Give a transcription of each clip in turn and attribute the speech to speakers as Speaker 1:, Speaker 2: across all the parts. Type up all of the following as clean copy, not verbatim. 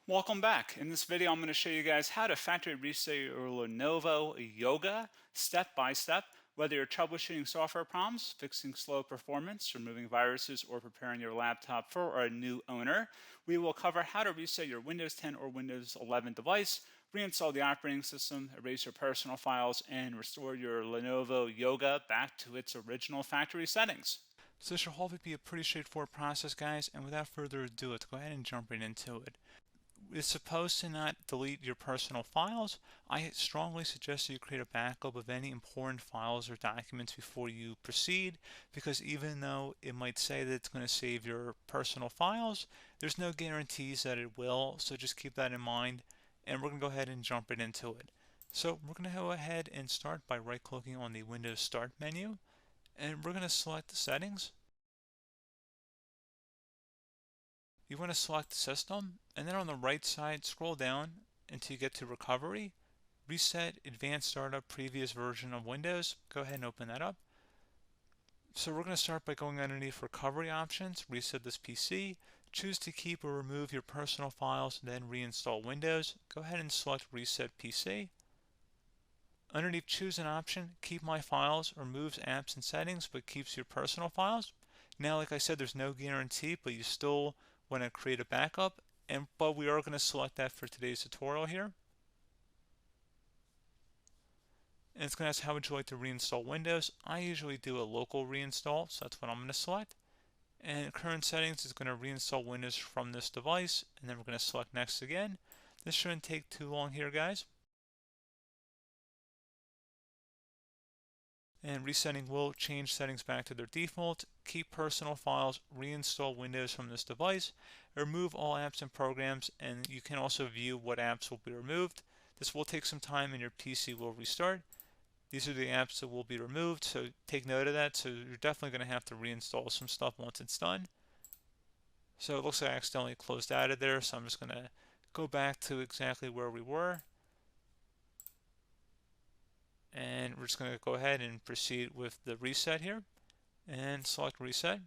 Speaker 1: Welcome back. In this video, I'm going to show you guys how to factory reset your Lenovo Yoga step by step, whether you're troubleshooting software problems, fixing slow performance, removing viruses, or preparing your laptop for a new owner. We will cover how to reset your Windows 10 or Windows 11 device, reinstall the operating system, erase your personal files, and restore your Lenovo Yoga back to its original factory settings.
Speaker 2: So this should hopefully be a pretty straightforward process, guys, and without further ado, let's go ahead and jump right into it. It's supposed to not delete your personal files. I strongly suggest that you create a backup of any important files or documents before you proceed, because even though it might say that it's going to save your personal files, there's no guarantees that it will, so just keep that in mind, and we're going to go ahead and jump right into it. So we're going to go ahead and start by right-clicking on the Windows Start menu, and we're going to select the settings. You want to select System, and then on the right side, scroll down until you get to Recovery. Reset Advanced Startup Previous Version of Windows. Go ahead and open that up. So we're going to start by going underneath Recovery Options, reset this PC. Choose to keep or remove your personal files, then reinstall Windows. Go ahead and select Reset PC. Underneath Choose an option, Keep My Files removes apps and settings but keeps your personal files. Now, like I said, there's no guarantee, but you still want to create a backup, but we are going to select that for today's tutorial here. And it's going to ask how would you like to reinstall Windows. I usually do a local reinstall, so that's what I'm going to select. And current settings is going to reinstall Windows from this device, and then we're going to select next again. This shouldn't take too long here, guys. And resetting will change settings back to their default, keep personal files, reinstall Windows from this device, remove all apps and programs, and you can also view what apps will be removed. This will take some time and your PC will restart. These are the apps that will be removed, so take note of that. So you're definitely going to have to reinstall some stuff once it's done. So it looks like I accidentally closed out of there, so I'm just going to go back to exactly where we were. And we're just going to go ahead and proceed with the reset here and select reset.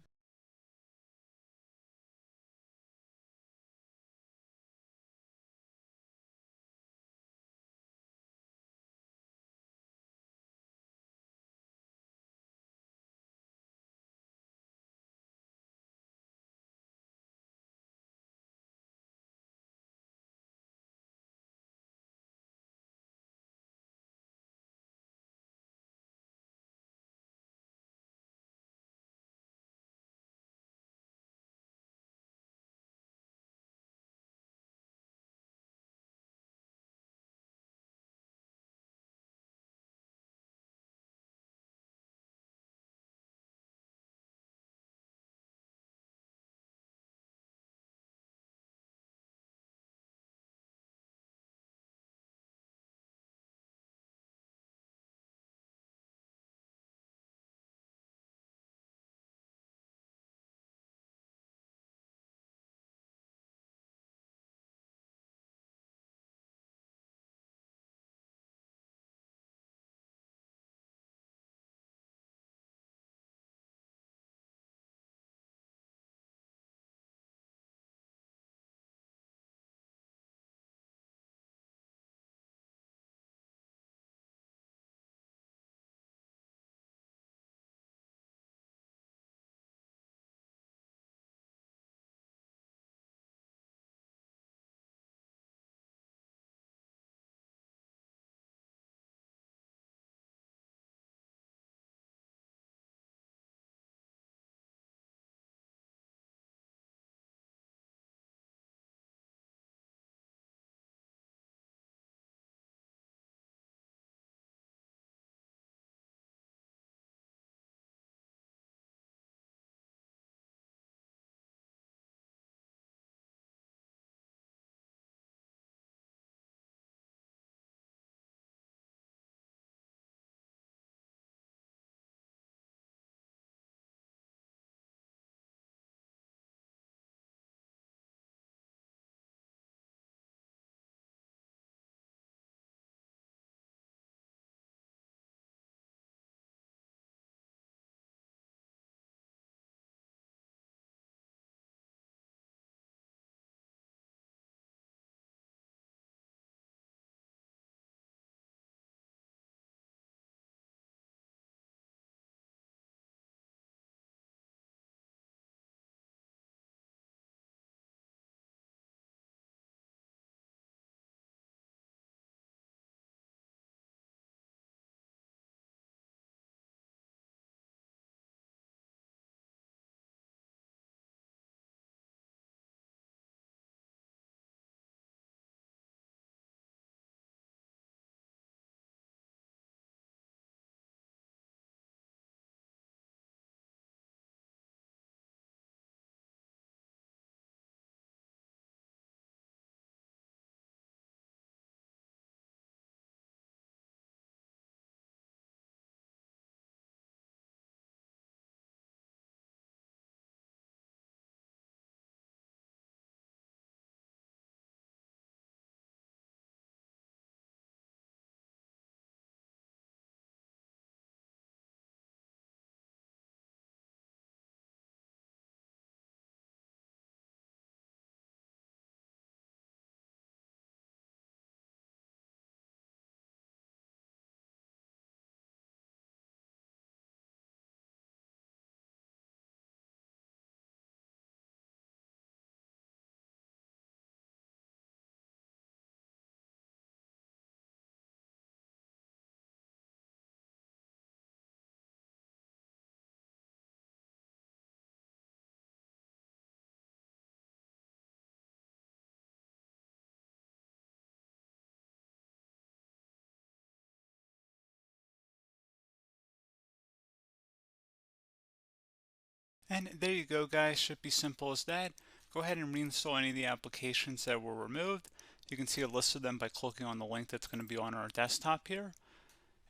Speaker 1: And there you go, guys. Should be simple as that. Go ahead and reinstall any of the applications that were removed. You can see a list of them by clicking on the link that's going to be on our desktop here.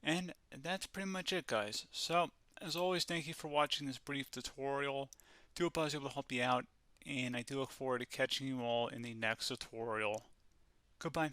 Speaker 1: And that's pretty much it, guys. So, as always, thank you for watching this brief tutorial. Do hope I was able to help you out, and I do look forward to catching you all in the next tutorial. Goodbye.